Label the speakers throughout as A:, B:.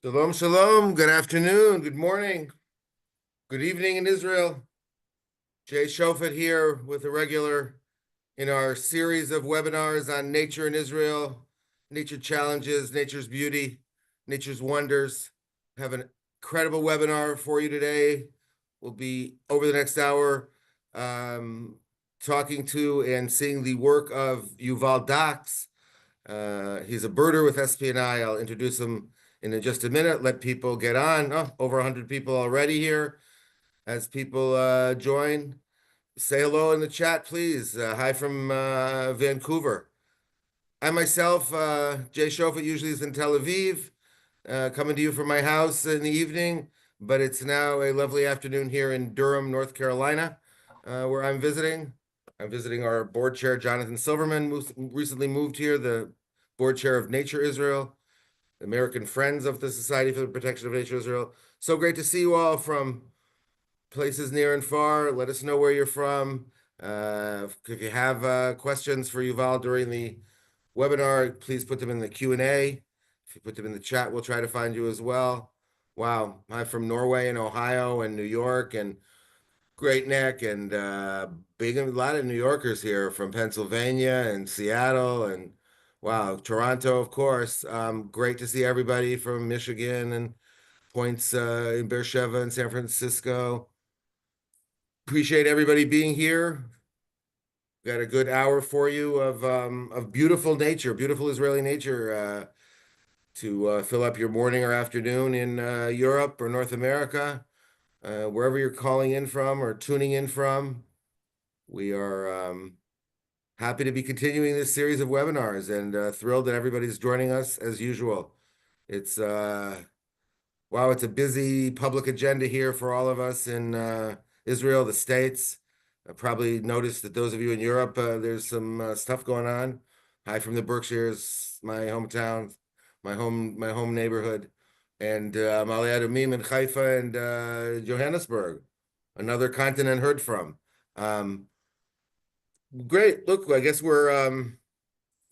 A: Shalom, shalom. Good afternoon. Good morning. Good evening in Israel. Jay Shofet here with a regular in our series of webinars on nature in Israel, nature challenges, nature's beauty, nature's wonders. I have an incredible webinar for you today. We'll be over the next hour talking to and seeing the work of Yuval Dax. He's a birder with SPNI. I'll introduce him in just a minute. Let people get on. Oh, over 100 people already here. As people join, say hello in the chat, please. Hi from Vancouver. I myself, Jay Shofet, usually is in Tel Aviv, coming to you from my house in the evening, but it's now a lovely afternoon here in Durham, North Carolina, where I'm visiting. I'm visiting our board chair, Jonathan Silverman, who recently moved here, the board chair of Nature Israel, American Friends of the Society for the Protection of Nature Israel. So great to see you all from places near and far. Let us know where you're from. If you have questions for Yuval during the webinar, please put them in the Q&A. If you put them in the chat, we'll try to find you as well. Wow, I'm from Norway and Ohio and New York and Great Neck and a lot of New Yorkers here from Pennsylvania and Seattle and wow, Toronto, of course. Great to see everybody from Michigan and points in Beersheba and San Francisco. Appreciate everybody being here. Got a good hour for you of beautiful nature, beautiful Israeli nature to fill up your morning or afternoon in Europe or North America, wherever you're calling in from or tuning in from. We are happy to be continuing this series of webinars and thrilled that everybody's joining us as usual. It's wow, it's a busy public agenda here for all of us in Israel, the States. I probably noticed that those of you in Europe, there's some stuff going on. Hi from the Berkshires, my hometown, my home neighborhood, and Ma'ale Adumim in Haifa and Johannesburg, another continent heard from. Um, Great. Look, I guess we're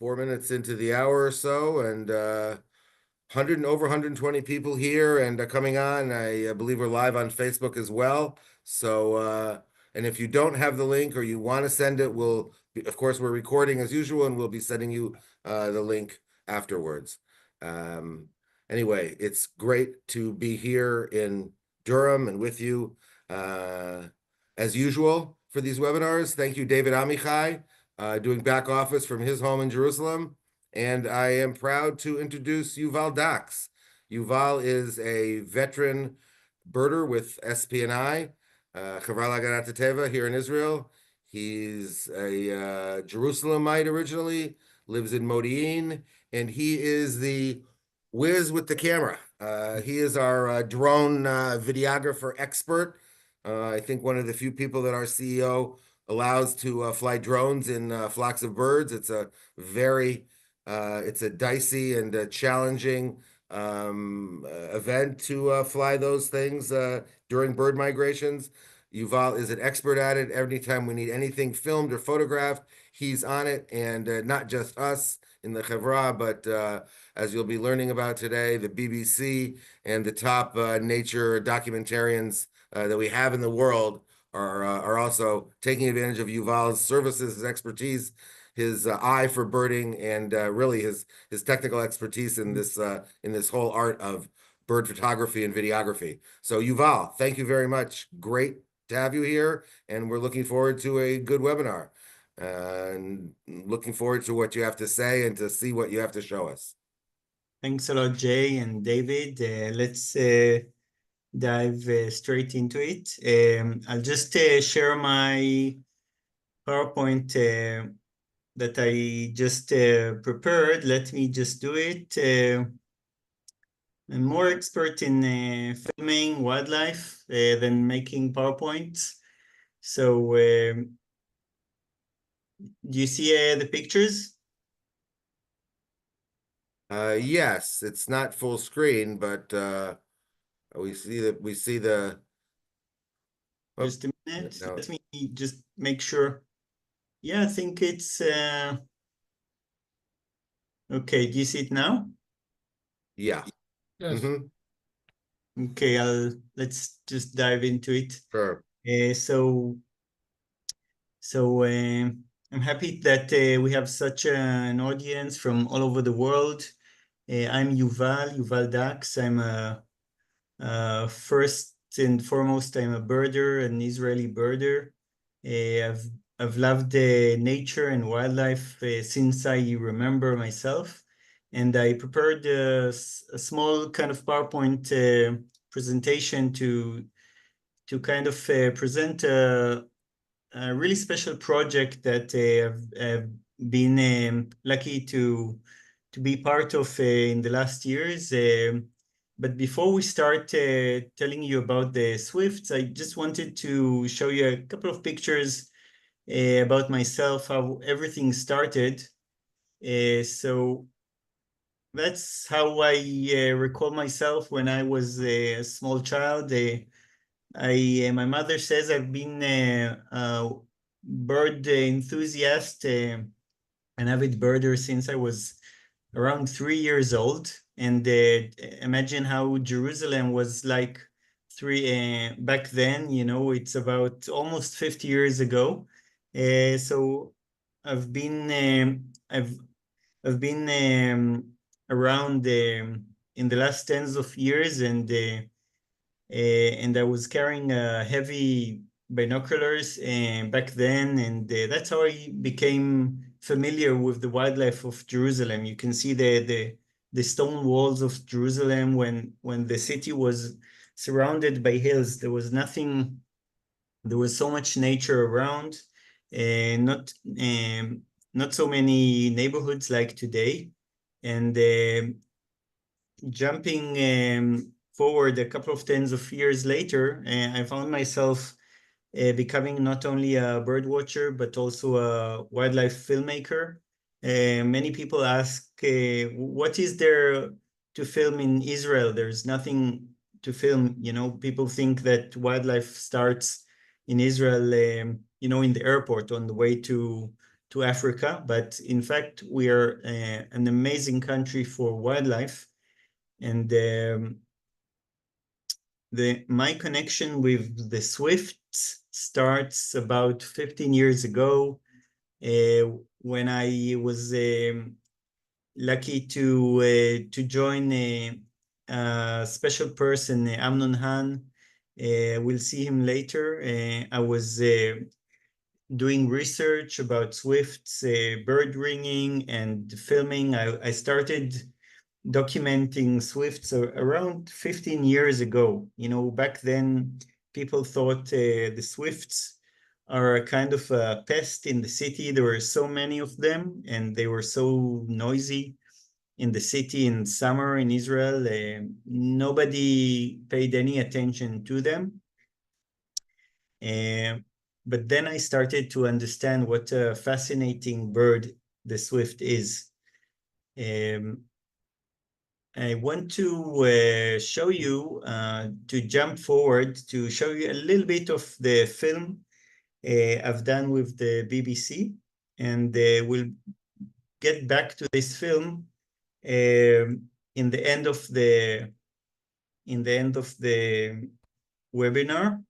A: 4 minutes into the hour or so, and 100 and over 120 people here and coming on. I believe we're live on Facebook as well. So, and if you don't have the link or you want to send it, of course, we're recording as usual, and we'll be sending you the link afterwards. Um, anyway, it's great to be here in Durham and with you as usual for these webinars. Thank you, David Amichai, doing back office from his home in Jerusalem. And I am proud to introduce Yuval Dax. Yuval is a veteran birder with SPNI, Chevra L'Haganaat Hateva here in Israel. He's a Jerusalemite originally, lives in Modi'in, and he is the whiz with the camera. He is our drone videographer expert. I think one of the few people that our CEO allows to fly drones in flocks of birds. It's a dicey and challenging event to fly those things during bird migrations. Yuval is an expert at it. Anytime we need anything filmed or photographed, he's on it, and not just us in the Chevra, but as you'll be learning about today, the BBC and the top nature documentarians that we have in the world are also taking advantage of Yuval's services, his expertise, his eye for birding, and really his technical expertise in this whole art of bird photography and videography. So Yuval, thank you very much. Great to have you here, and we're looking forward to a good webinar. And looking forward to what you have to say and to see what you have to show us.
B: Thanks a lot, Jay and David. Let's dive straight into it. I'll just share my PowerPoint that I just prepared. Let me just do it. I'm more expert in filming wildlife than making PowerPoints. So do you see the pictures?
A: Yes, it's not full screen, but we see the.
B: Just a minute.
A: No.
B: Let me just make sure. Yeah, I think it's okay. Do you see it now?
A: Yeah.
C: Yes.
A: Mm-hmm.
B: Okay, let's just dive into it.
A: Sure.
B: So I'm happy that we have such an audience from all over the world. I'm Yuval Dax. I'm a first and foremost, I'm a birder, an Israeli birder. I've loved nature and wildlife since I remember myself, and I prepared a small kind of PowerPoint presentation to kind of present a really special project that I've been lucky to be part of in the last years. But before we start telling you about the Swifts, I just wanted to show you a couple of pictures about myself, how everything started. So that's how I recall myself when I was a small child. My mother says I've been a bird enthusiast, an avid birder since I was around 3 years old. And imagine how Jerusalem was like back then. You know, it's about almost 50 years ago. So I've been I've been around in the last tens of years, and I was carrying heavy binoculars back then, and that's how I became familiar with the wildlife of Jerusalem. You can see the stone walls of Jerusalem when the city was surrounded by hills. There was nothing. There was so much nature around, and not so many neighborhoods like today. And jumping forward a couple of tens of years later, I found myself becoming not only a bird watcher, but also a wildlife filmmaker. Many people ask, what is there to film in Israel? There's nothing to film. You know, people think that wildlife starts in Israel, in the airport on the way to Africa. But in fact, we are an amazing country for wildlife. And my connection with the Swifts starts about 15 years ago, when I was lucky to join a special person, Amnon Han. We'll see him later. I was doing research about Swifts, bird ringing, and filming. I started documenting Swifts around 15 years ago. You know, back then, people thought the Swifts are a kind of a pest in the city. There were so many of them, and they were so noisy in the city in summer in Israel. Nobody paid any attention to them. Uh, but then I started to understand what a fascinating bird the Swift is. Um, I want to show you, to jump forward, to show you a little bit of the film I've done with the BBC, and we'll get back to this film in the end of the webinar.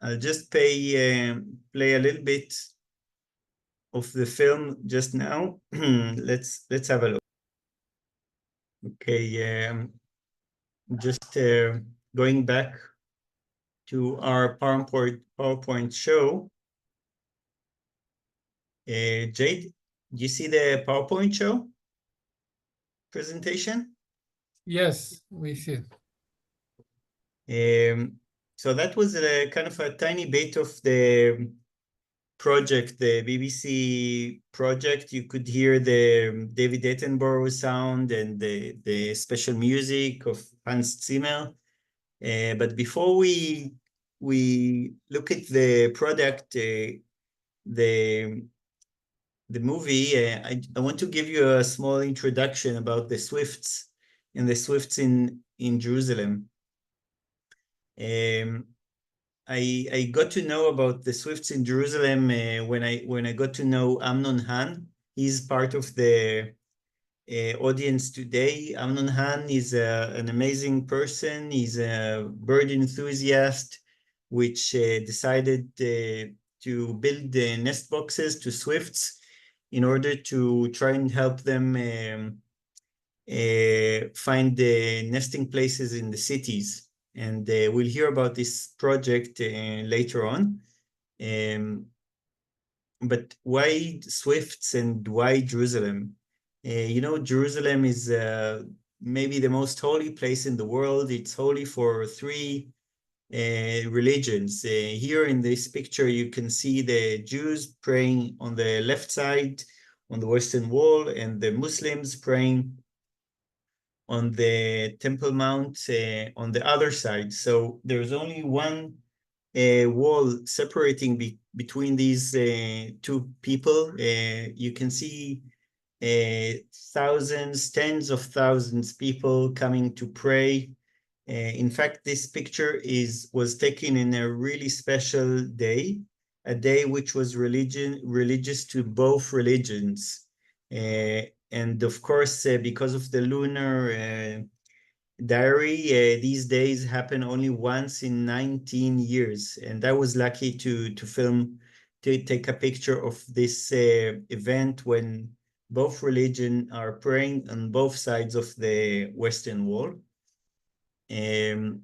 B: I'll just play a little bit of the film just now. Let's have a look. Okay, just going back to our PowerPoint show. Jade, do you see the PowerPoint show presentation?
C: Yes, we see.
B: So that was a kind of a tiny bit of the project, the BBC project. You could hear the David Attenborough sound and the special music of Hans Zimmer. But before we look at the product, the movie, I want to give you a small introduction about the Swifts and the Swifts in Jerusalem. I got to know about the Swifts in Jerusalem when I got to know Amnon Han. He's part of the audience today. Amnon Han is an amazing person. He's a bird enthusiast, which decided to build nest boxes to swifts in order to try and help them find the nesting places in the cities. And we'll hear about this project later on. But why Swifts and why Jerusalem? Jerusalem is maybe the most holy place in the world. It's holy for three religions. Here in this picture, you can see the Jews praying on the left side, on the Western Wall, and the Muslims praying on the Temple Mount on the other side. So there's only one wall separating between these two people. You can see thousands, tens of thousands people coming to pray. In fact, this picture was taken in a really special day, a day which was religious to both religions. And of course, because of the lunar diary, these days happen only once in 19 years. And I was lucky to take a picture of this event when both religions are praying on both sides of the Western Wall. And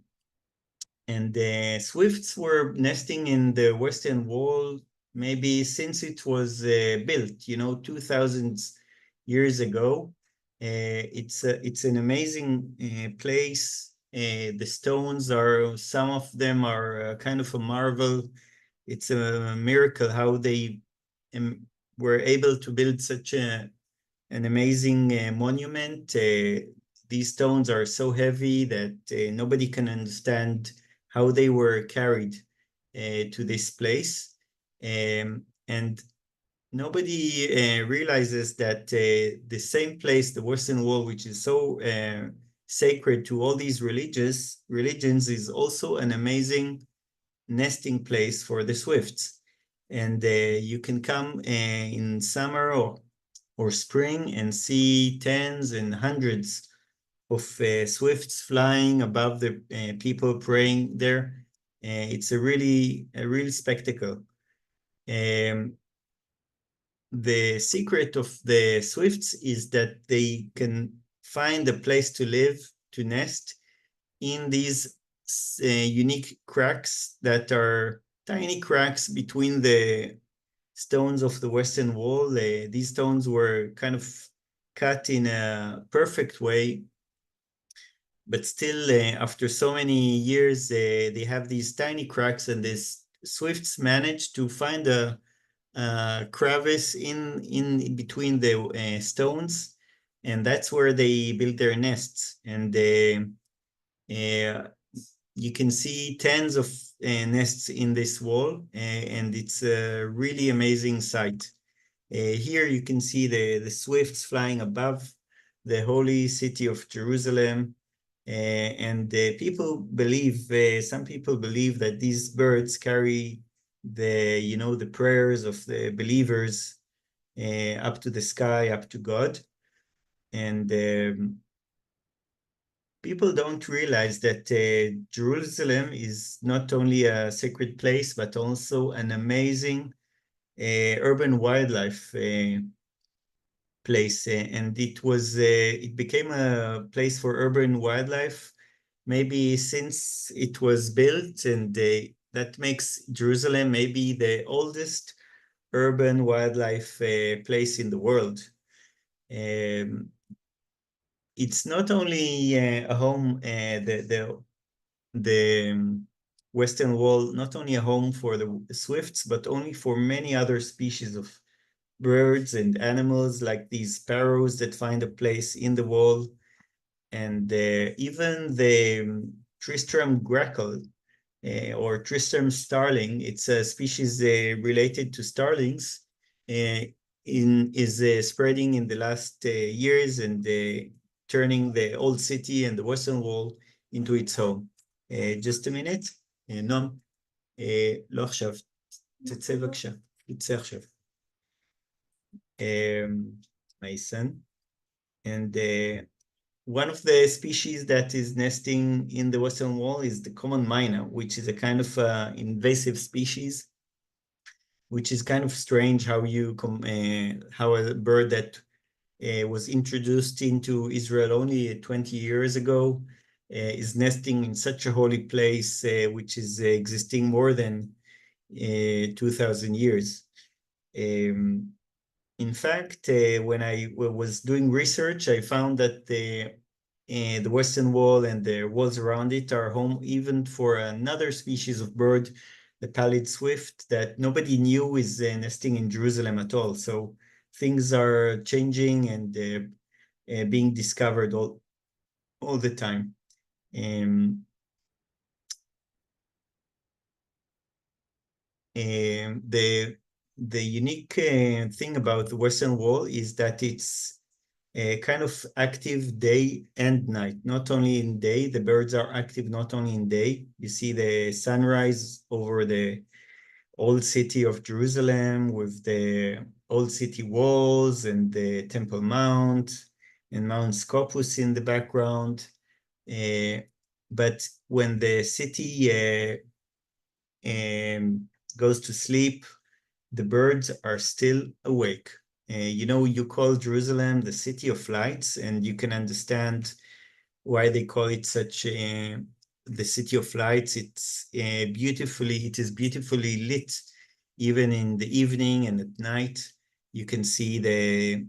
B: the swifts were nesting in the Western Wall maybe since it was built, 2,000 years ago. It's an amazing place. The stones some of them are kind of a marvel. It's a miracle how they were able to build such an amazing monument. These stones are so heavy that nobody can understand how they were carried to this place. And nobody realizes that the same place, the Western Wall, which is so sacred to all these religions, is also an amazing nesting place for the swifts. And you can come in summer or spring and see tens and hundreds of swifts flying above the people praying there. It's a real spectacle. The secret of the swifts is that they can find a place to live, to nest in these unique cracks that are tiny cracks between the stones of the Western Wall. These stones were kind of cut in a perfect way, but still, after so many years, they have these tiny cracks, and these swifts managed to find a crevice in between the stones, and that's where they build their nests. And you can see tens of nests in this wall, and it's a really amazing sight. Here you can see the swifts flying above the holy city of Jerusalem. And some people believe that these birds carry the prayers of the believers up to the sky, up to God. And people don't realize that Jerusalem is not only a sacred place, but also an amazing urban wildlife place. And it became a place for urban wildlife maybe since it was built, and that makes Jerusalem maybe the oldest urban wildlife place in the world. It's not only a home, the Western Wall, not only a home for the swifts, but only for many other species of birds and animals, like these sparrows that find a place in the wall. And even the Tristram grackle or Tristram starling, it's a species related to starlings, is spreading in the last years and turning the old city and the Western Wall into its home. Just a minute. נועם, לא עכשיו, תצא בבקשה, תצא עכשיו. Mason. And one of the species that is nesting in the Western Wall is the common myna, which is a kind of invasive species, which is kind of strange how how a bird that was introduced into Israel only 20 years ago is nesting in such a holy place, which is existing more than 2,000 years. In fact, when I was doing research, I found that the Western Wall and the walls around it are home even for another species of bird, the pallid swift, that nobody knew is nesting in Jerusalem at all. So things are changing and being discovered all the time. The unique thing about the Western Wall is that it's kind of active day and night. Not only in day, the birds are active not only in day. You see the sunrise over the old city of Jerusalem with the old city walls and the Temple Mount and Mount Scopus in the background. But when the city goes to sleep, the birds are still awake. You call Jerusalem the city of lights, and you can understand why they call it such the city of lights. It is beautifully lit, even in the evening and at night. You can see the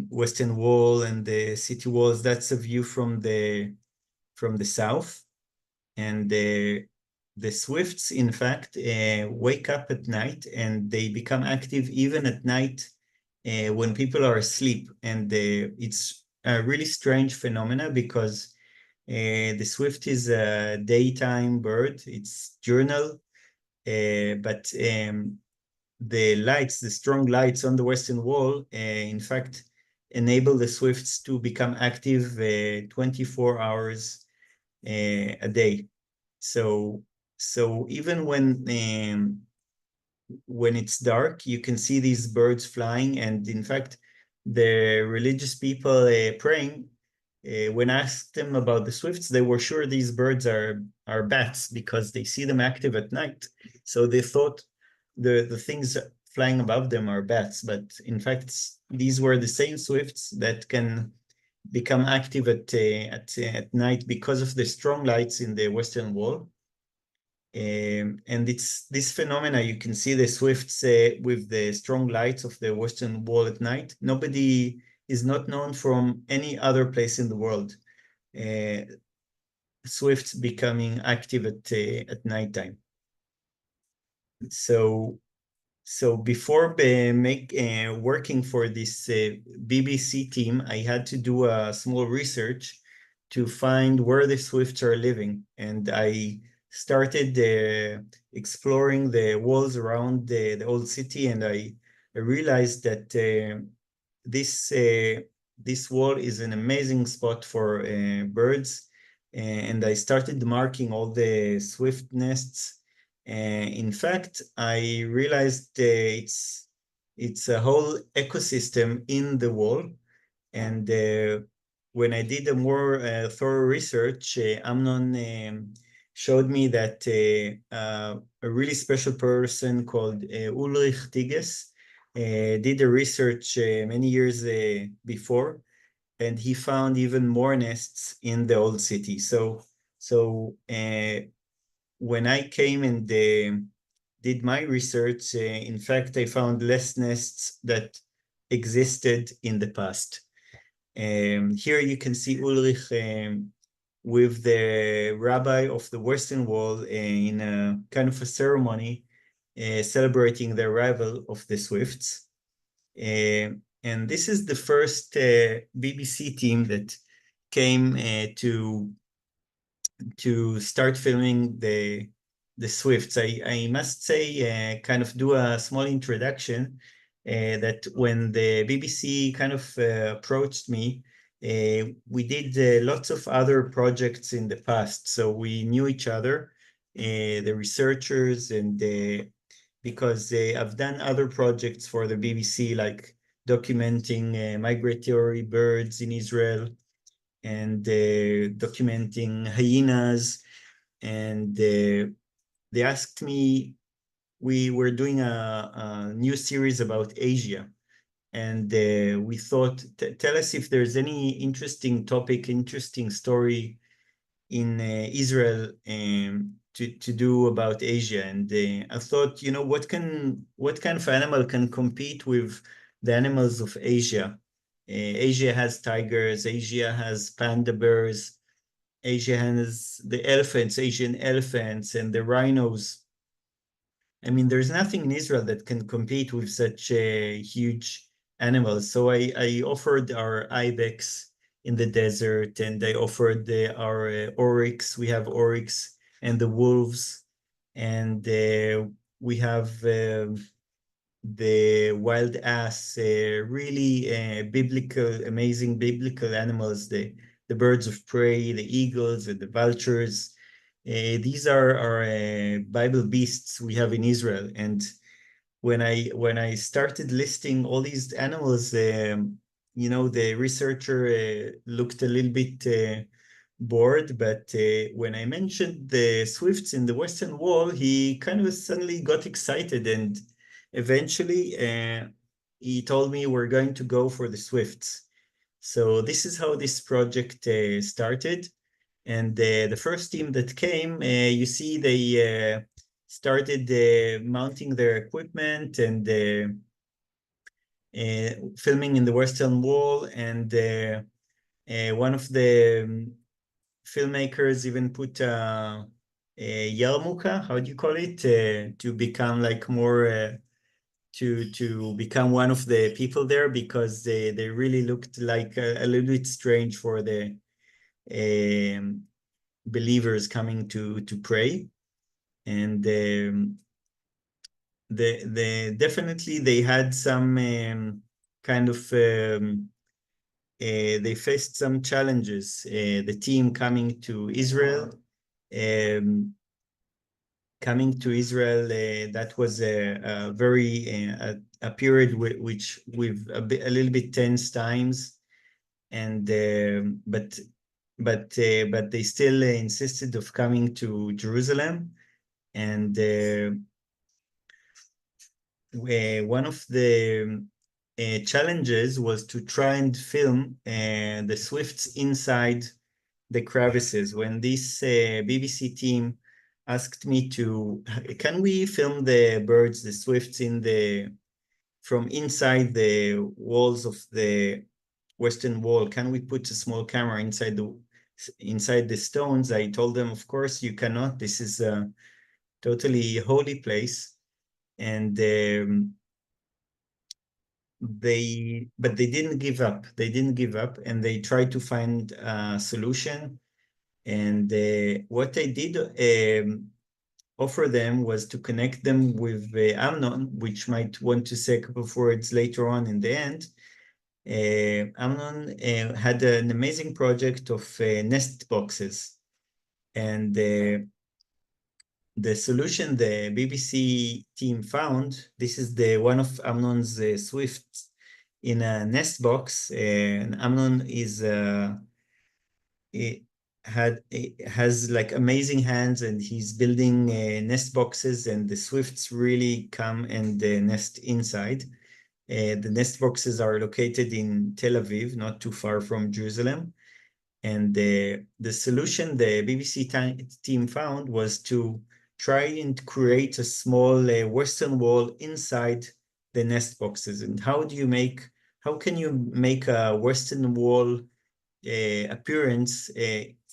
B: Western Wall and the city walls. That's a view from the south. And the swifts, in fact, wake up at night and they become active even at night when people are asleep. And it's a really strange phenomena because the swift is a daytime bird. It's diurnal, but the strong lights on the Western Wall, in fact, enable the swifts to become active 24 hours a day. So even when it's dark, you can see these birds flying. And in fact, the religious people praying, when asked them about the swifts, they were sure these birds are bats because they see them active at night. So they thought the things flying above them are bats, but in fact, these were the same swifts that can become active at night because of the strong lights in the Western Wall. And it's this phenomena. You can see the swifts with the strong lights of the Western Wall at night. Nobody is not known from any other place in the world. Swifts becoming active at nighttime. So before working for this BBC team, I had to do a small research to find where the swifts are living. And I started exploring the walls around the old city, and I realized that this wall is an amazing spot for birds. And I started marking all the swift nests. In fact, I realized it's a whole ecosystem in the wall. And when I did a more thorough research, Amnon showed me that a really special person called Ulrich Tigges did the research many years before, and he found even more nests in the old city. So when I came and did my research, in fact, I found less nests that existed in the past. Here you can see Ulrich with the rabbi of the Western Wall in a kind of a ceremony celebrating the arrival of the swifts. And this is the first BBC team that came to start filming the swifts. I must say, kind of do a small introduction, that when the BBC kind of approached me, we did lots of other projects in the past. So we knew each other, the researchers, and because I've done other projects for the BBC, like documenting migratory birds in Israel and documenting hyenas. And they asked me, we were doing a new series about Asia. And we thought, tell us if there's any interesting topic, interesting story in Israel to do about Asia. And I thought, you know, what kind of animal can compete with the animals of Asia? Asia has tigers, Asia has panda bears, Asia has the elephants, Asian elephants, and the rhinos. I mean, there's nothing in Israel that can compete with such huge animals. So I offered our ibex in the desert, and I offered our oryx. We have oryx and the wolves, and we have the wild ass, really biblical, amazing biblical animals, the birds of prey, the eagles and the vultures. These are our Bible beasts we have in Israel. And when I started listing all these animals, you know, the researcher looked a little bit bored, but when I mentioned the swifts in the Western Wall, he kind of suddenly got excited, and eventually he told me we're going to go for the swifts. So this is how this project started. And the first team that came, you see they started mounting their equipment and filming in the Western Wall. And one of the filmmakers even put a yarmulke, how do you call it, to become like more to become one of the people there, because they really looked like a little bit strange for the believers coming to pray. And definitely they had some kind of they faced some challenges. The team coming to Israel, that was a very a period which with a little bit tense times, and but they still insisted of coming to Jerusalem. And one of the challenges was to try and film the swifts inside the crevices. When this BBC team asked me to, can we film the birds, the swifts, from inside the walls of the Western Wall? Can we put a small camera inside the stones? I told them, of course you cannot. This is a totally holy place. And they didn't give up. They didn't give up, and they tried to find a solution. And what I did offer them was to connect them with Amnon, which might want to say a couple of words later on in the end. Amnon had an amazing project of nest boxes. And the solution the BBC team found, this is one of Amnon's swifts in a nest box. And Amnon is has like amazing hands, and he's building nest boxes, and the swifts really come and nest inside. The nest boxes are located in Tel Aviv, not too far from Jerusalem. And the solution the BBC team found was to try and create a small Western Wall inside the nest boxes. And how can you make a Western Wall appearance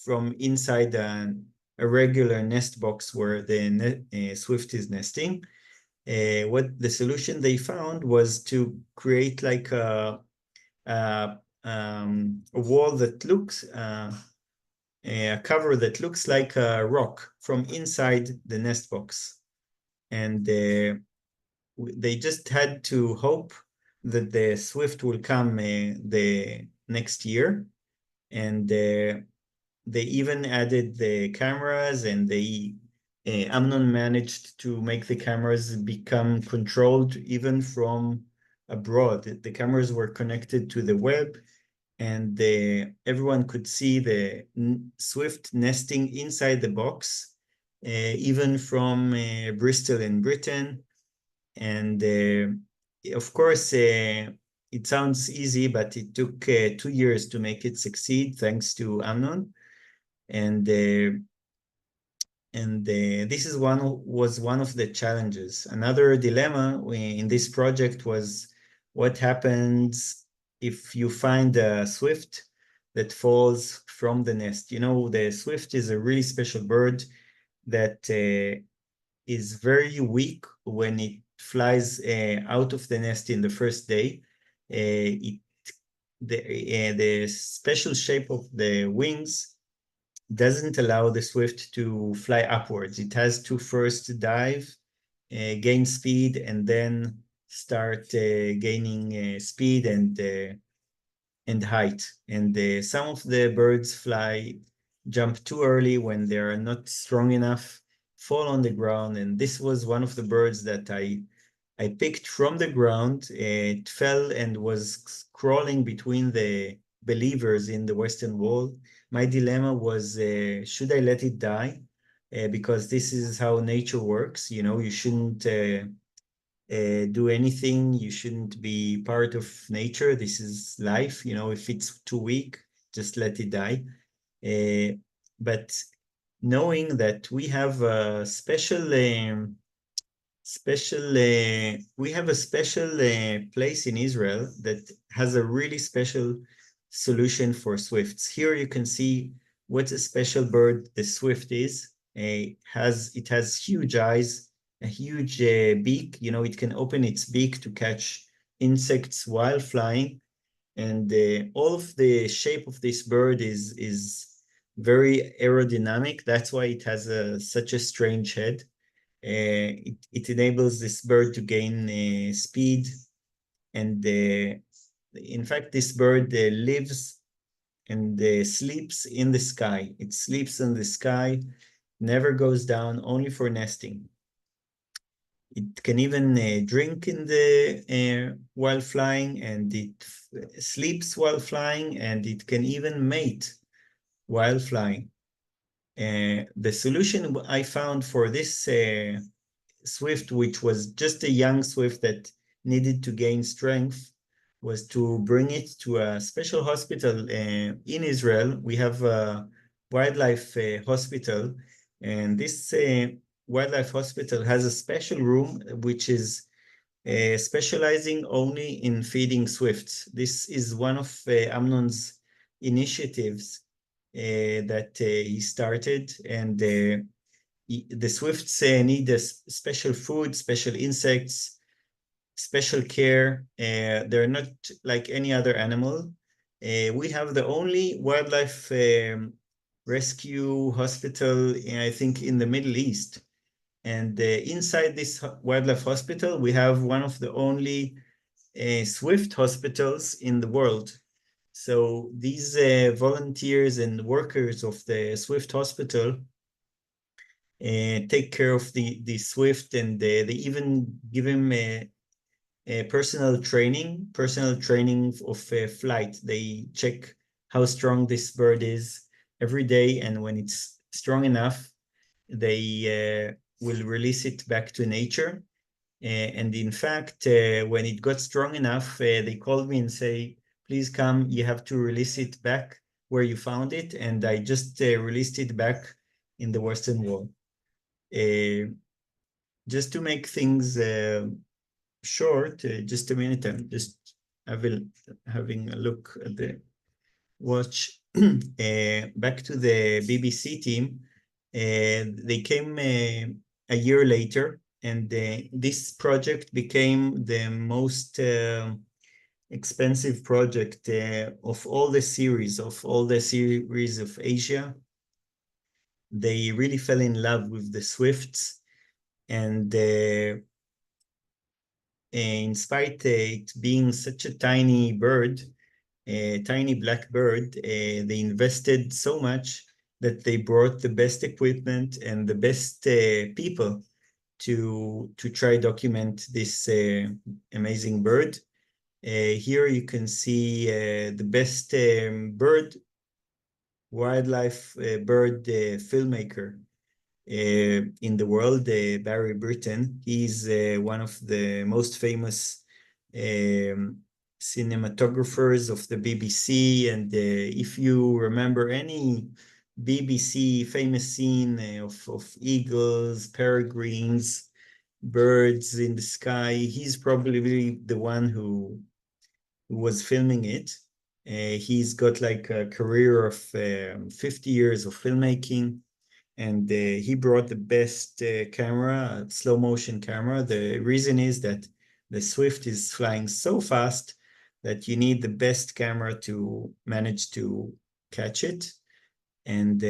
B: from inside a regular nest box where the swift is nesting? What the solution they found was to create like a wall that looks a cover that looks like a rock from inside the nest box. And they just had to hope that the swift will come the next year. And they even added the cameras, and they Amnon managed to make the cameras become controlled even from abroad. The cameras were connected to the web, and everyone could see the swift nesting inside the box, even from Bristol in Britain. And of course, it sounds easy, but it took 2 years to make it succeed, thanks to Amnon. And this was one of the challenges. Another dilemma in this project was what happens if you find a swift that falls from the nest. You know, the swift is a really special bird that is very weak when it flies out of the nest in the first day. The special shape of the wings doesn't allow the swift to fly upwards. It has to first dive, gain speed, and then start gaining speed and height. And some of the birds jump too early when they are not strong enough, fall on the ground. And this was one of the birds that I picked from the ground. It fell and was crawling between the believers in the Western Wall. My dilemma was, should I let it die? Because this is how nature works. You know, you shouldn't do anything. You shouldn't be part of nature. This is life. You know, if it's too weak, just let it die. But knowing that we have a special place in Israel that has a really special solution for swifts. Here you can see what a special bird the swift is. It has huge eyes, a huge beak. You know, it can open its beak to catch insects while flying. And all of the shape of this bird is very aerodynamic. That's why it has such a strange head. It enables this bird to gain speed. And in fact, this bird lives and sleeps in the sky. It sleeps in the sky, never goes down, only for nesting. It can even drink in the while flying, and it sleeps while flying, and it can even mate while flying. The solution I found for this swift, which was just a young swift that needed to gain strength, was to bring it to a special hospital in Israel. We have a wildlife hospital, and this wildlife hospital has a special room which is specializing only in feeding swifts. This is one of Amnon's initiatives that he started, and the swifts need a special food, special insects, special care. They're not like any other animal. We have the only wildlife rescue hospital, I think, in the Middle East. And inside this wildlife hospital, we have one of the only swift hospitals in the world. So these volunteers and workers of the Swift Hospital take care of the Swift, and they even give him personal training of flight. They check how strong this bird is every day, and when it's strong enough, they will release it back to nature. And in fact, when it got strong enough, they called me and say, please come, you have to release it back where you found it. And I just released it back in the Western Wall. Just to make things short, just a minute, I'm just having a look at the watch. Back to the BBC team. They came a year later, and this project became the most expensive project of all the series of Asia. They really fell in love with the swifts, and in spite it being such a tiny bird, a tiny black bird, they invested so much that they brought the best equipment and the best people to try document this amazing bird. Here you can see the best wildlife bird filmmaker in the world, Barry Britton. He's one of the most famous cinematographers of the BBC. And if you remember any BBC famous scene of eagles, peregrines, birds in the sky, he's probably the one who was filming it. He's got like a career of 50 years of filmmaking, and he brought the best camera, slow motion camera. The reason is that the Swift is flying so fast that you need the best camera to manage to catch it. And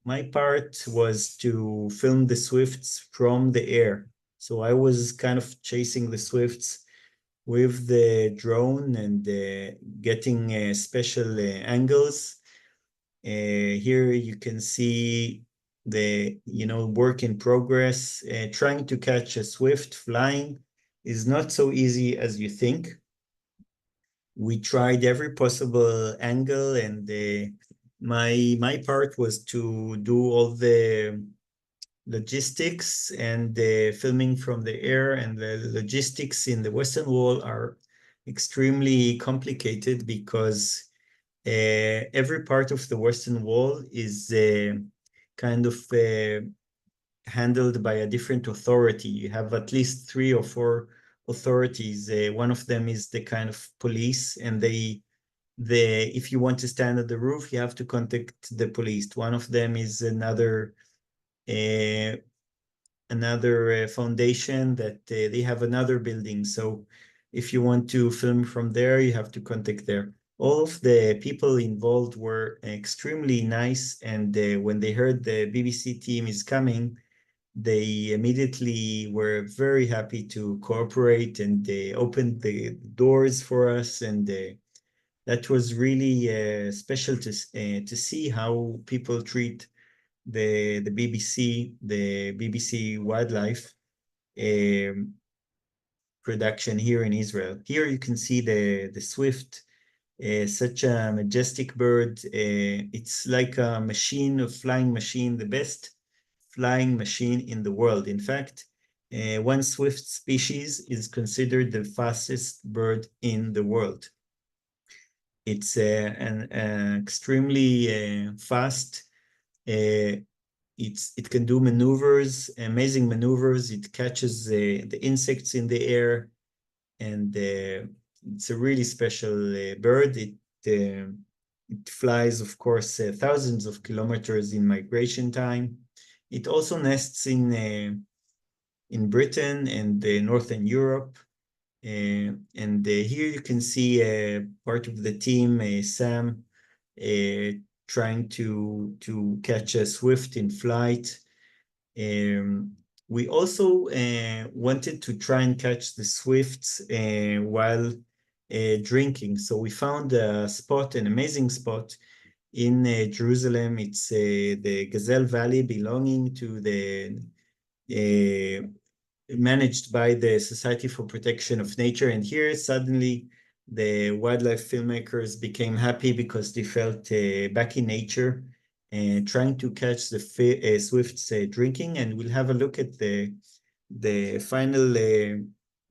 B: my part was to film the Swifts from the air. So I was kind of chasing the Swifts with the drone and getting special angles. Here you can see the work in progress. Trying to catch a Swift flying is not so easy as you think. We tried every possible angle, and my part was to do all the logistics and the filming from the air. And the logistics in the Western Wall are extremely complicated because every part of the Western Wall is kind of handled by a different authority. You have at least 3 or 4 authorities. One of them is the kind of police, and if you want to stand at the roof, you have to contact the police. One of them is another foundation that they have another building. So if you want to film from there, you have to contact there. All of the people involved were extremely nice, and when they heard the BBC team is coming, they immediately were very happy to cooperate, and they opened the doors for us. And that was really special to see how people treat the BBC Wildlife production here in Israel. Here you can see the Swift, such a majestic bird. It's like a flying machine, the best flying machine in the world. In fact, one Swift species is considered the fastest bird in the world. It's an extremely fast. It can do maneuvers, amazing maneuvers. It catches the insects in the air, and it's a really special bird. It flies, of course, thousands of kilometers in migration time. It also nests in Britain and Northern Europe. And here you can see part of the team, Sam, trying to catch a Swift in flight. We also wanted to try and catch the Swifts while drinking. So we found a spot, an amazing spot in Jerusalem. It's the Gazelle Valley, belonging to managed by the Society for Protection of Nature. And here suddenly the wildlife filmmakers became happy because they felt back in nature and trying to catch the swifts drinking. And we'll have a look at the final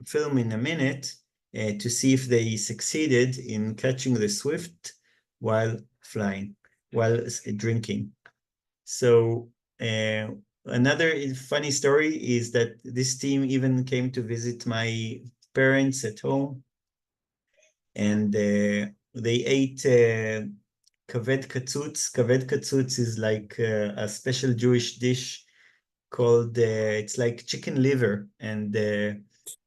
B: film in a minute to see if they succeeded in catching the swift while flying, while drinking. So another funny story is that this team even came to visit my parents at home, and they ate kaved katzutz. Kaved katzutz is like a special Jewish dish called, it's like chicken liver, and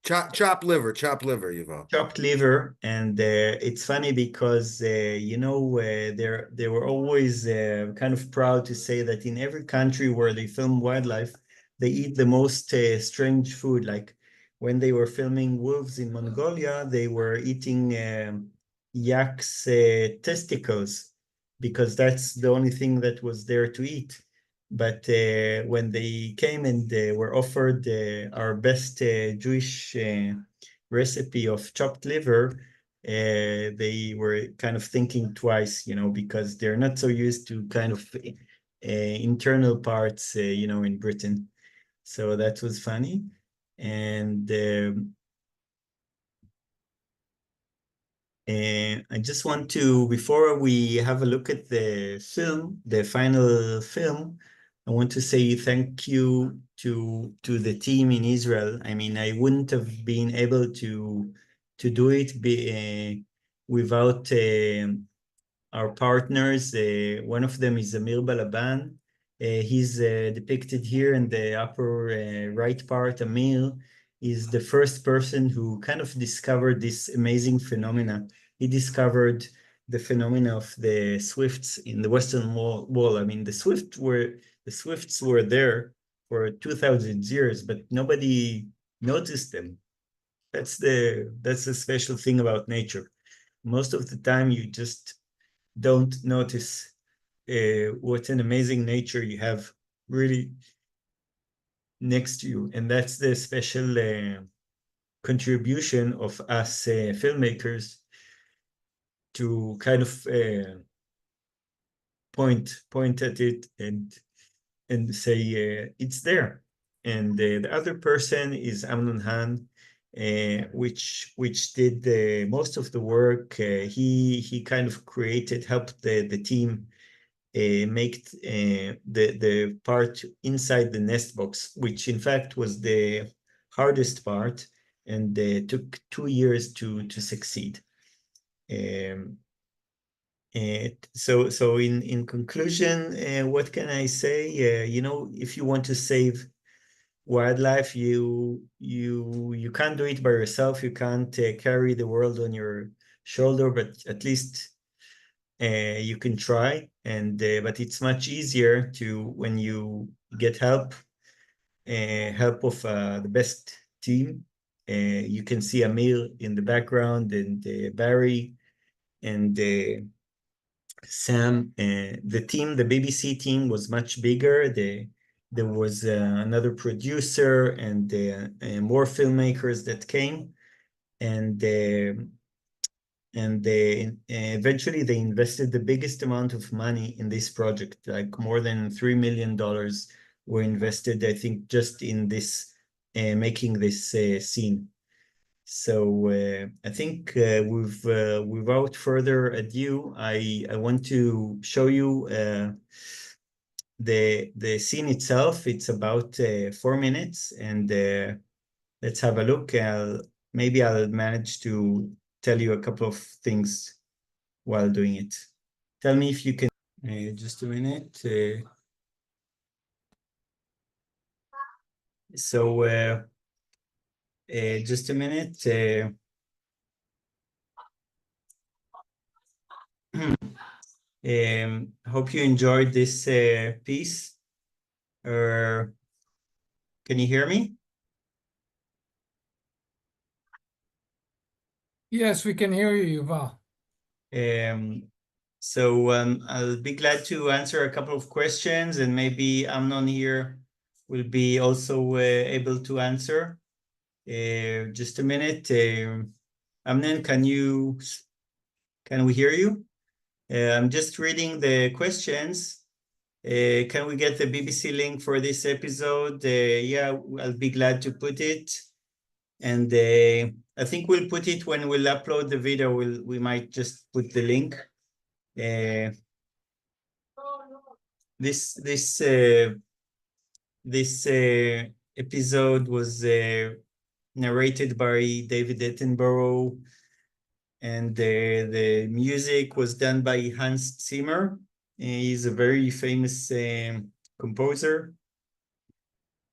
A: Chopped liver, Yuval.
B: chopped liver. And it's funny because they were always kind of proud to say that in every country where they film wildlife, they eat the most strange food. Like when they were filming wolves in Mongolia, they were eating yak's testicles. because that's the only thing that was there to eat. But when they came and were offered our best Jewish recipe of chopped liver, they were kind of thinking twice, because they're not so used to kind of internal parts, in Britain. So that was funny. And I just want to, before we have a look at the film, the final film, I want to say thank you to the team in Israel. I mean, I wouldn't have been able to do it without our partners. One of them is Amir Balaban. He's depicted here in the upper right part. Amir is the first person who kind of discovered this amazing phenomena. He discovered the phenomena of the swifts in the Western Wall. I mean, the swifts were there for 2,000 years, but nobody noticed them. That's the special thing about nature. Most of the time, you just don't notice what an amazing nature you have really next to you. And that's the special contribution of us filmmakers to kind of point at it and say it's there. And the other person is Amnon Han, which did most of the work. He kind of helped the team make the part inside the nest box, which in fact was the hardest part, and took 2 years to succeed. So in conclusion, what can I say? If you want to save wildlife, you can't do it by yourself. You can't carry the world on your shoulder, but at least you can try. But it's much easier when you get help of the best team. You can see Amir in the background, and Barry and Sam. The BBC team was much bigger. There was another producer and more filmmakers that came, and eventually they invested the biggest amount of money in this project, like more than $3 million were invested, I think, just in this making this scene. So I think without further ado, I want to show you the scene itself. It's about 4 minutes, and let's have a look. Maybe I'll manage to tell you a couple of things while doing it. Tell me if you can. Just a minute. Just a minute. Hope you enjoyed this piece. Can you hear me?
C: Yes, we can hear you, Yuval.
B: So I'll be glad to answer a couple of questions, and maybe Amnon here will be also able to answer. Just a minute. Amnon, can we hear you? I'm just reading the questions. Can we get the BBC link for this episode? Yeah, I'll be glad to put it. And I think we'll put it when we'll upload the video. We might just put the link. This episode was narrated by David Attenborough, and the music was done by Hans Zimmer. He's a very famous composer,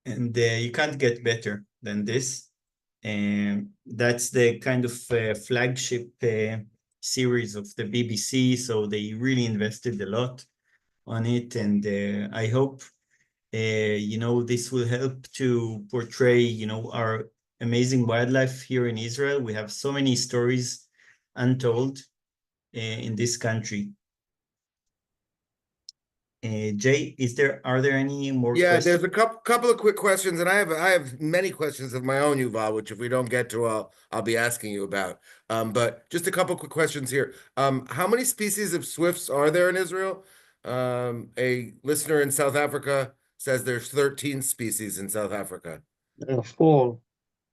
B: and you can't get better than this. And that's the kind of flagship series of the BBC, so they really invested a lot on it, and I hope this will help to portray our amazing wildlife here in Israel. We have so many stories untold in this country. Jay, are there any more
A: Yeah,
B: questions?
A: there's a couple of quick questions, and I have many questions of my own, Yuval, which if we don't get to, I'll be asking you about. But just a couple quick questions here. How many species of swifts are there in Israel? A listener in South Africa says there's 13 species in South Africa.
D: Four.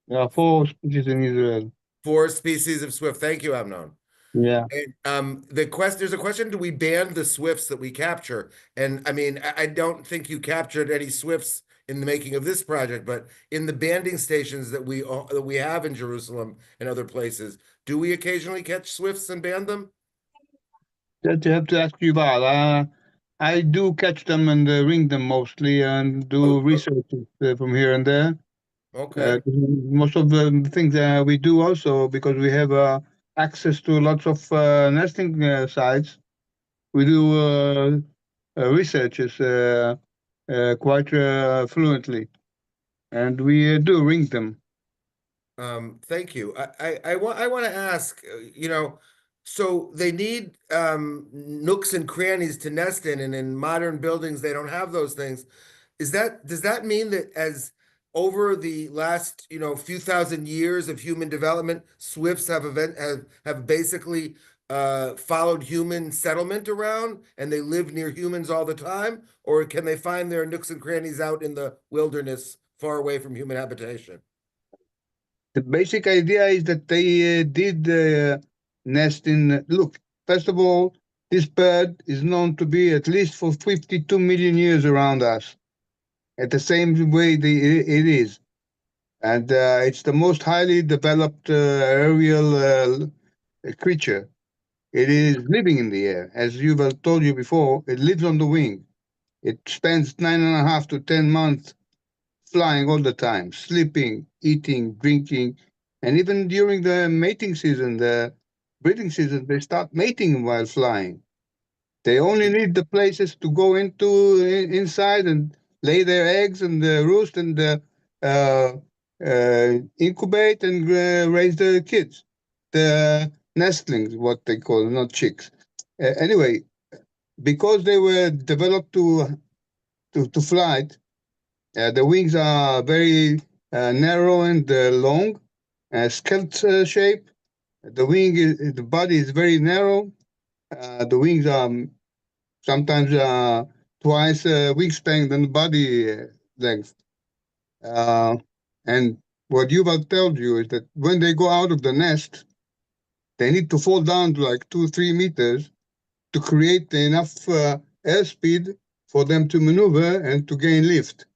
D: There are four species in Israel.
A: 4 species of swift. Thank you, Amnon.
D: Yeah.
A: And there's a question, do we ban the swifts that we capture? And I mean, I don't think you captured any swifts in the making of this project, but in the banding stations that we have in Jerusalem and other places, do we occasionally catch swifts and band them?
D: That you have to ask Yuval. I do catch them and ring them mostly and do research from here and there.
A: Okay.
D: Most of the things we do also because we have access to lots of nesting sites. We do researches quite fluently, and we do ring them.
A: Thank you. I want to ask, so they need nooks and crannies to nest in, and in modern buildings they don't have those things. Does that mean that as over the last, few thousand years of human development, swifts have basically followed human settlement around and they live near humans all the time? Or can they find their nooks and crannies out in the wilderness far away from human habitation?
D: The basic idea is that they did nest in. Look, first of all, this bird is known to be at least for 52 million years around us, at the same way it is. And it's the most highly developed aerial creature. It is living in the air. As Yuval told you before, it lives on the wing. It spends 9.5 to 10 months flying all the time, sleeping, eating, drinking, and even during the mating season, the breeding season, they start mating while flying. They only need the places to go inside and lay their eggs and roost and uh, incubate and raise the kids, the nestlings, what they call, not chicks. Anyway, because they were developed to flight, the wings are very narrow and long, scalloped shape. The body is very narrow. The wings are sometimes twice wingspan than the body length. And what Yuval told you is that when they go out of the nest, they need to fall down to like 2-3 meters to create enough airspeed for them to maneuver and to gain lift.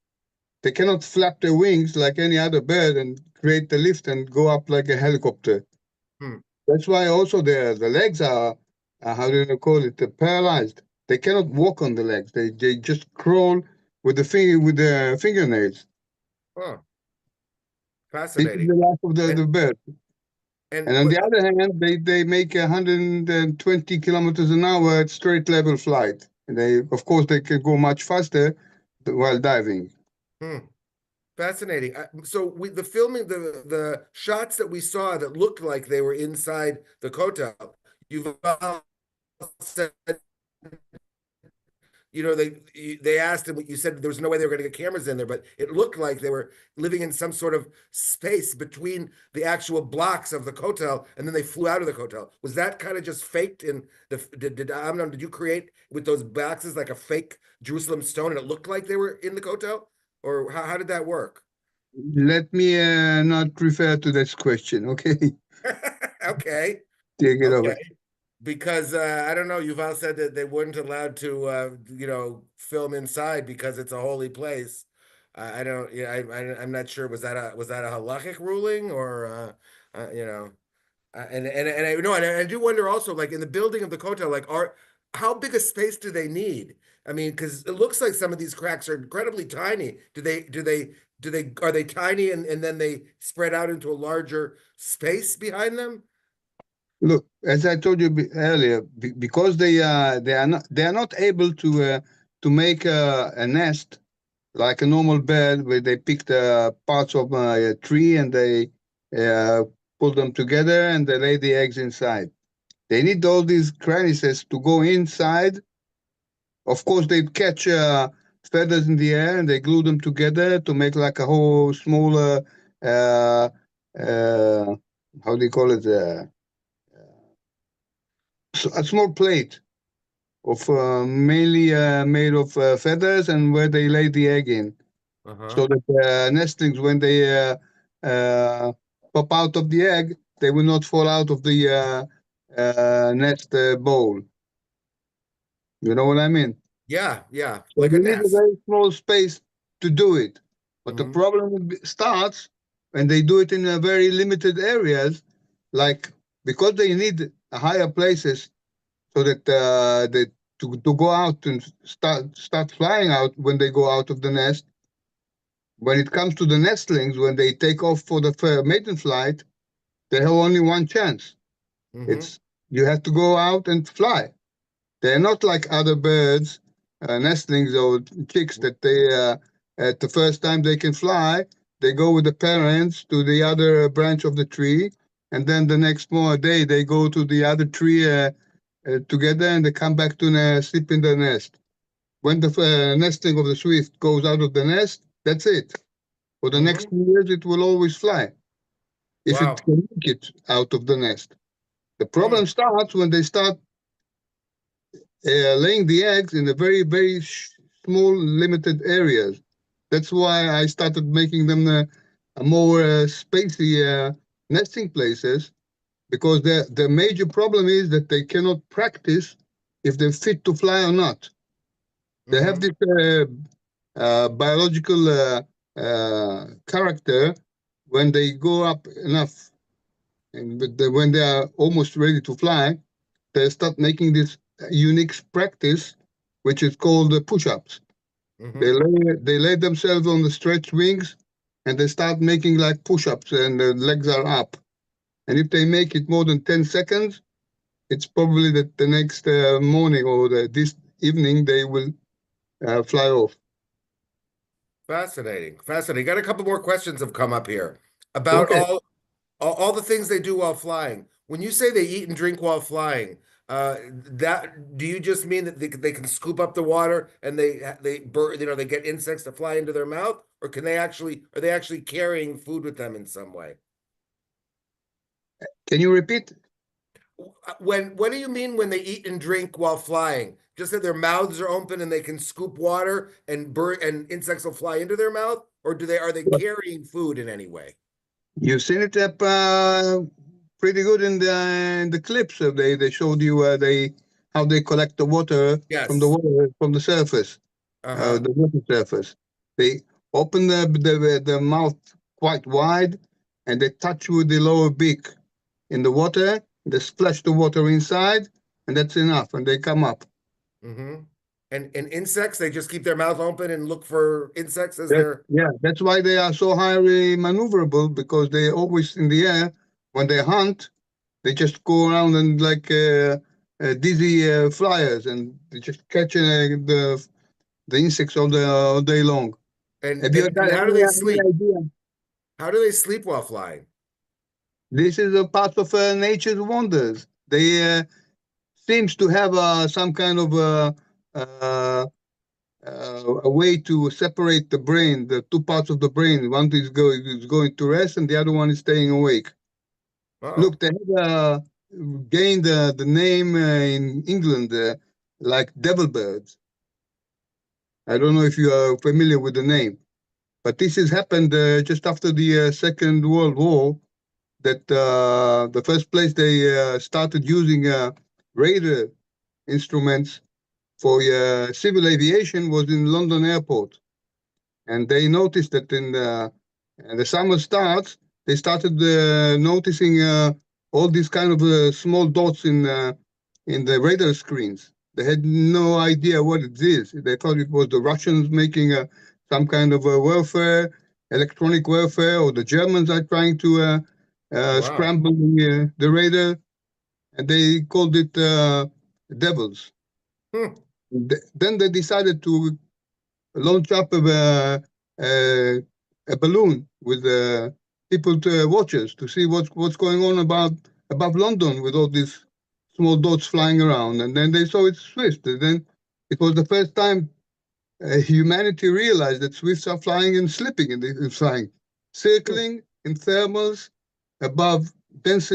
D: They cannot flap their wings like any other bird and create the lift and go up like a helicopter.
A: Hmm.
D: That's why also the legs are, how do you call it, paralyzed. They cannot walk on the legs. They just crawl with the fingernails.
A: Oh,
D: This is
A: fascinating.
D: the life of the
A: And
D: bird.
A: and
D: And on the other hand, they make 120 kilometers an hour at straight level flight. And of course, they can go much faster while diving.
A: Fascinating. So the filming, the shots that we saw that looked like they were inside the hotel, you've said, they asked him, you said there was no way they were going to get cameras in there, but it looked like they were living in some sort of space between the actual blocks of the hotel, and then they flew out of the hotel. Was that kind of just faked? In did Amnon, did you create with those boxes like a fake Jerusalem stone, and it looked like they were in the hotel, or how did that work?
D: Let me not refer to this question, okay?
A: Okay.
D: Take it
A: Okay.
D: over.
A: Because I don't know, Yuval said that they weren't allowed to film inside because it's a holy place. I don't, yeah, I'm not sure. Was that a halachic ruling, or and I know, and I do wonder also, like in the building of the hotel, like how big a space do they need? I mean, because it looks like some of these cracks are incredibly tiny. Are they tiny and then they spread out into a larger space behind them?
D: Look, as I told you earlier, because they are not able to make a nest like a normal bird where they pick the parts of a tree and they uh, pull them together and they lay the eggs inside. They need all these crannies to go inside Of course, they catch feathers in the air and they glue them together to make like a whole smaller, how do you call it? A small plate of mainly made of feathers and where they lay the egg in.
A: Uh-huh.
D: So that nestlings, when they pop out of the egg, they will not fall out of the nest bowl. You know what I mean?
A: Yeah,
D: So
A: like a
D: you need a
A: nest.
D: very small space to do it. But the
A: Mhm.
D: problem starts when they do it in a very limited areas, like because they need higher places so that they to go out and start flying out when they go out of the nest. When it comes to the nestlings, when they take off for the maiden flight, they have only one chance.
A: Mhm.
D: It's you have to go out and fly. They're not like other birds, nestlings or chicks that they at the first time they can fly, they go with the parents to the other branch of the tree, and then the next more day they go to the other tree together and they come back to sleep in the nest. When the nestling of the swift goes out of the nest, that's it. For the next
A: Mhm.
D: 2 years, it will always fly if it
A: Wow.
D: can make it out of the nest. The
A: Hmm.
D: problem starts when they start laying the eggs in a very, very small, limited areas. That's why I started making them a more spacey nesting places because the major problem is that they cannot practice if they're fit to fly or not. They have
A: Mhm.
D: this biological character when they go up enough and when they are almost ready to fly, they start making this unique practice, which is called push-ups. They
A: Mhm.
D: lay themselves on the stretched wings, and they start making like push-ups, and the legs are up. And if they make it more than 10 seconds, it's probably that the next morning or this evening they will fly off.
A: Fascinating. Fascinating. Got a couple more questions have come up here about
D: Okay.
A: all the things they do while flying. When you say they eat and drink while flying, that do you just mean that they can scoop up the water and they get insects to fly into their mouth, or can they actually are they actually carrying food with them in some way?
D: Can you repeat?
A: When what do you mean when they eat and drink while flying? Just that their mouths are open and they can scoop water and bird and insects will fly into their mouth, or are they carrying food in any way?
D: You've seen it up pretty good in the clips. They showed you they how they collect the water
A: Yes.
D: from the surface,
A: Uh-huh.
D: the water surface. They open the mouth quite wide, and they touch with the lower beak in the water. They splash the water inside, and that's enough. And they come up.
A: Mm-hmm. And insects, they just keep their mouth open and look for insects as they're
D: Yeah, that's why they are so highly maneuverable because they're always in the air. When they hunt, they just go around and like dizzy flyers, and they just catch the insects all day long.
A: and
D: Have you
A: and,
D: got
A: and how do they
D: any
A: sleep?
D: idea?
A: How do they sleep while flying?
D: This is a part of nature's wonders. They seems to have some kind of uh, a way to separate the brain, the two parts of the brain. One is going to rest, and the other one is staying awake.
A: Oh,
D: Look, they have gained the name in England like devil birds. I don't know if you are familiar with the name, but this has happened just after the Second World War. That the first place they started using radar instruments for civil aviation was in London Airport, and they noticed that in the summer starts, they started noticing all these kind of small dots in the radar screens. They had no idea what it is. They thought it was the Russians making some kind of warfare, electronic warfare, or the Germans are trying to
A: wow.
D: scramble the radar, and they called it devils.
A: Hmm.
D: Then they decided to launch up a balloon with people to watchers to see what's going on above London with all these small dots flying around, and then they saw it's Swift. And then it was the first time humanity realized that swifts are flying and slipping in flying, circling in thermals above dense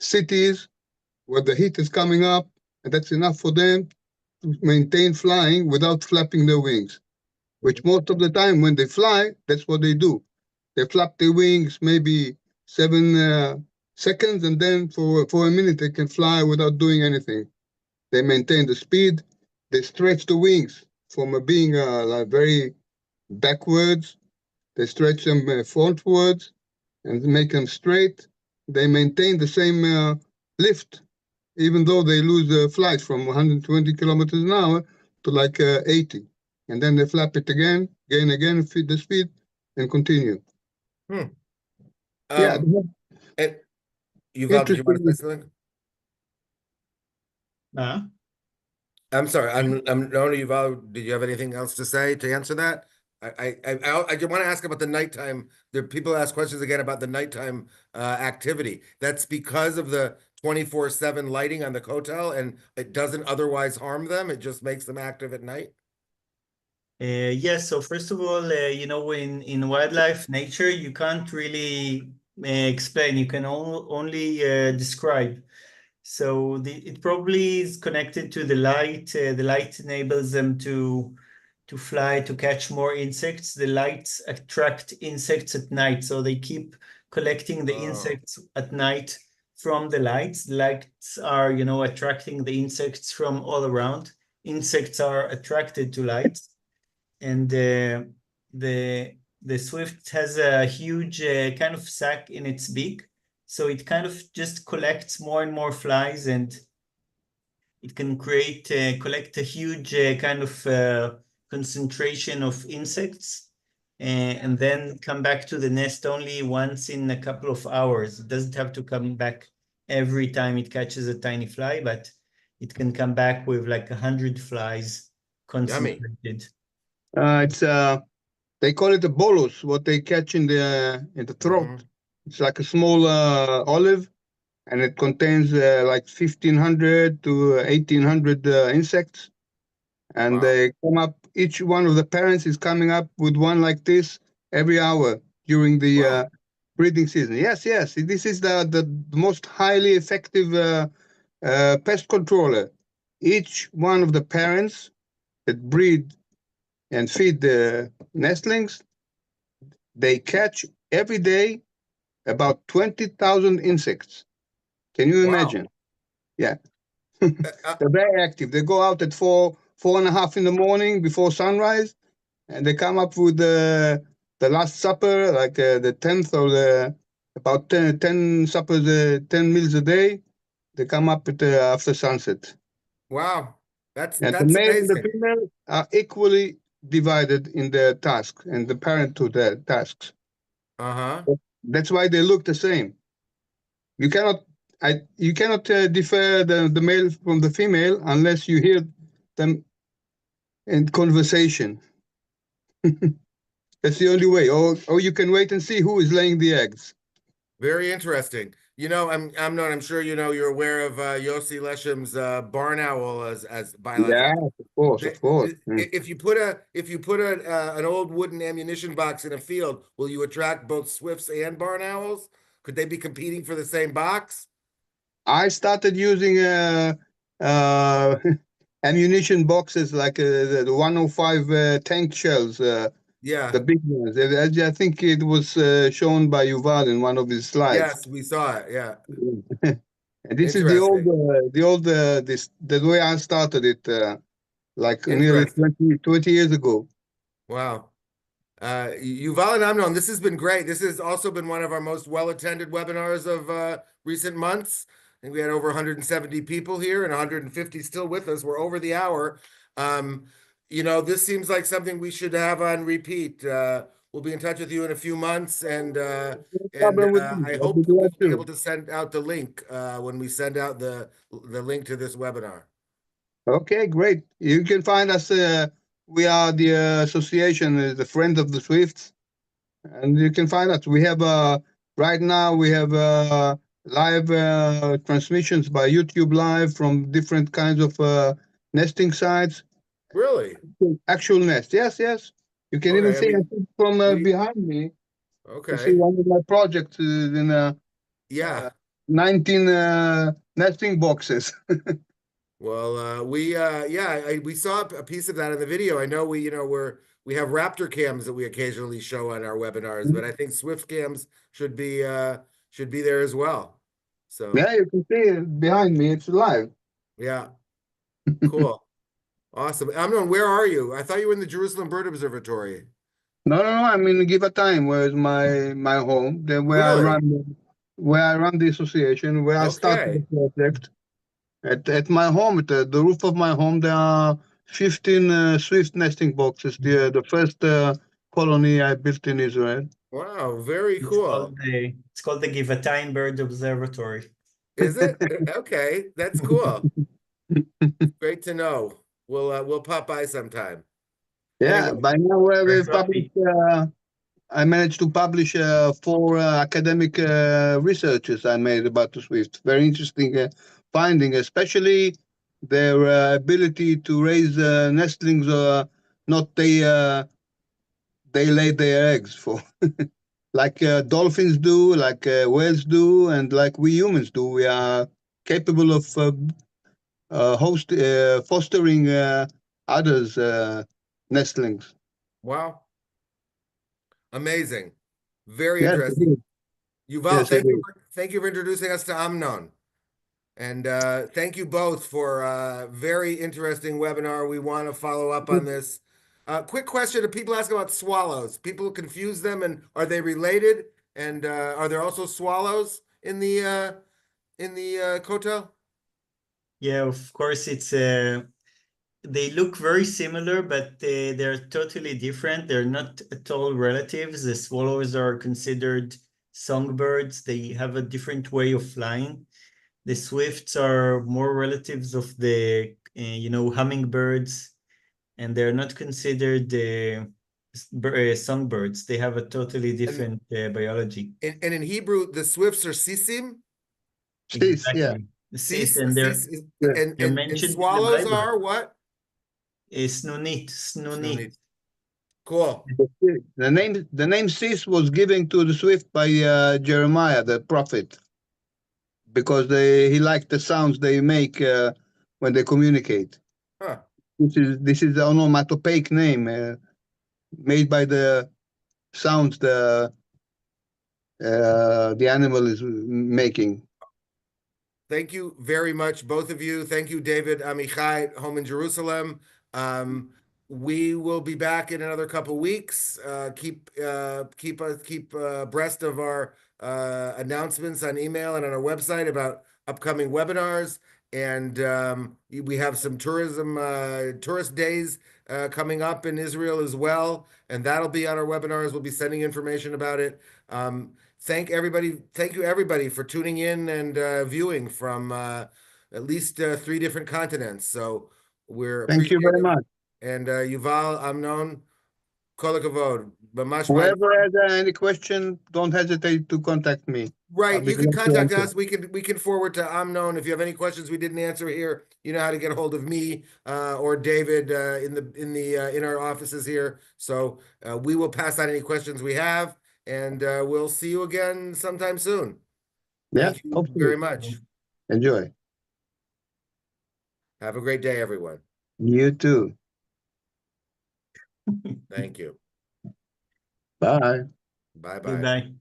D: cities where the heat is coming up, and that's enough for them to maintain flying without flapping their wings, which most of the time when they fly, that's what they do. They flap their wings maybe 7 seconds, and then for a minute they can fly without doing anything. They maintain the speed. They stretch the wings from being like very backwards. They stretch them frontwards and make them straight. They maintain the same lift, even though they lose flight from 120 kilometers an hour to like 80. And then they flap it again, gain again, feed the speed, and continue.
A: Hmm.
D: Yeah,
A: And Yuval, did you want to say something? I'm sorry. No, Yuval, did you have anything else to say to answer that? I just want to ask about the nighttime. There people ask questions again about the nighttime activity. That's because of the 24/7 lighting on the hotel, and it doesn't otherwise harm them. It just makes them active at night.
B: Yes, so first of all, in wildlife, nature, you can't really explain, you can only describe. So it probably is connected to the light. The light enables them to fly, to catch more insects. The lights attract insects at night, so they keep collecting the insects at night from the lights. The lights are, attracting the insects from all around. Insects are attracted to lights. And the swift has a huge kind of sac in its beak, so it kind of just collects more and more flies, and it can collect a huge kind of concentration of insects, and then come back to the nest only once in a couple of hours. It doesn't have to come back every time it catches a tiny fly, but it can come back with like 100 flies concentrated.
D: It's they call it a bolus, what they catch in the throat. It's like a small olive, and it contains like 1,500 to 1,800 insects. And they come up. Each one of the parents is coming up with one like this every hour during the breeding season. Yes, yes. This is the most highly effective pest controller. Each one of the parents that breed and feed the nestlings, they catch every day about 20,000 insects. Can you imagine? Yeah. They're very active. They go out at 4:30 in the morning before sunrise, and they come up with the last supper, like the 10th or about 10 suppers, 10 meals a day. They come up after sunset.
A: Wow,
D: And
A: that's
D: the male and the
A: amazing.
D: female are equally divided in their task and the parent to their tasks. That's why they look the same. You cannot differ the male from the female unless you hear them in conversation. That's the only way. Or you can wait and see who is laying the eggs.
A: Very interesting. I'm sure you're aware of Yossi Leshem's barn owl as biological.
D: Yeah, of course.
A: If you put an old wooden ammunition box in a field, will you attract both swifts and barn owls? Could they be competing for the same box?
D: I started using ammunition boxes like the 105 tank shells.
A: Yeah.
D: The big ones. I think it was shown by Yuval in one of his slides.
A: Yes, we saw it. Yeah.
D: And this is the way I started it, like nearly 20 years ago.
A: Wow. Yuval and Amnon, this has been great. This has also been one of our most well-attended webinars of recent months. I think we had over 170 people here and 150 still with us. We're over the hour. This seems like something we should have on repeat. We'll be in touch with you in a few months, and I hope we'll be able to send out the link when we send out the link to this webinar.
D: Okay, great. You can find us. We are the association, the Friends of the Swifts, and you can find us. We have right now we have live transmissions by YouTube Live from different kinds of nesting sites.
A: Really?
D: Actual nest. Yes, yes. You can even
A: Okay, I
D: see
A: mean,
D: it from
A: we,
D: behind me. You see
A: okay,
D: one of my projects in
A: yeah.
D: 19 nesting boxes.
A: Well, yeah, we saw a piece of that in the video. I know we have Raptor cams that we occasionally show on our webinars, but I think Swift cams should be there as well. So,
D: Yeah, you can see it behind me. It's live.
A: yeah, cool. Awesome. Amnon, where are you? I thought you were in the Jerusalem Bird Observatory.
D: No, no, no. I mean, give a time. Where's my home?
A: Really?
D: Where I run the association, where I started
A: Okay.
D: the project. At my home, at the roof of my home, there are 15 swift nesting boxes. The first colony I built in Israel.
A: Wow, very
B: It's
A: cool.
B: called the Givatayim Bird Observatory.
A: Is it? Okay, that's cool. Great to know. We'll pop by sometime.
D: Yeah,
A: Anyway,
D: by now
B: Very
D: we've published.
B: happy.
D: I managed to publish 4 academic researches I made about the Swift. Very interesting finding, especially their ability to raise nestlings. Not they lay their eggs for like dolphins do, like whales do, and like we humans do. We are capable of fostering others nestlings.
A: wow, amazing. Very
D: Yes, it is.
A: interesting. Yuval,
D: Yes, it is.
A: thank you for introducing us to Amnon. And thank you both for a very interesting webinar. We want to follow up on this. Quick question: people ask about swallows. People confuse them, and are they related? And are there also swallows in the kotel?
B: Yeah, of course, they look very similar, but they're totally different. They're not at all relatives. The swallows are considered songbirds. They have a different way of flying. The swifts are more relatives of the, hummingbirds, and they're not considered songbirds. They have a totally
A: And,
B: different biology.
A: and in Hebrew, the swifts are sisim.
D: Sis, yeah.
B: Exactly. The sis,
A: Sis,
B: and
A: sis,
D: Yeah.
B: they're
A: and
B: mentioned in the
A: swallows
B: Bible.
A: are what?
B: Snunit, snuni.
A: Snunit. Cool.
D: The name Sis was given to the Swift by Jeremiah, the prophet, because he liked the sounds they make when they communicate.
A: Huh.
D: This is the onomatopoeic name made by the sounds the animal is making.
A: Thank you very much, both of you. Thank you, David Amichai, home in Jerusalem. We will be back in another couple weeks. Keep abreast of our announcements on email and on our website about upcoming webinars. And we have some tourist days coming up in Israel as well, and that'll be on our webinars. We'll be sending information about it. Thank you everybody for tuning in and viewing from at least 3 different continents. So we're
D: Thank you very
A: appreciative.
D: much.
A: And Yuval, Amnon, kol hakavod. Mamash ma'an.
D: Whoever has any question, don't hesitate to contact me. I'll
A: Right,
D: be
A: you can
D: glad to
A: contact
D: answer.
A: us. We can forward to Amnon if you have any questions we didn't answer here. You know how to get a hold of me or David in our offices here. So we will pass on any questions we have, and we'll see you again sometime soon.
D: Yeah,
A: Thank you
D: hopefully.
A: very much.
D: Enjoy.
A: Have a great day, everyone.
D: You too.
A: Thank you.
D: Bye.
A: Bye-bye.
B: Goodbye.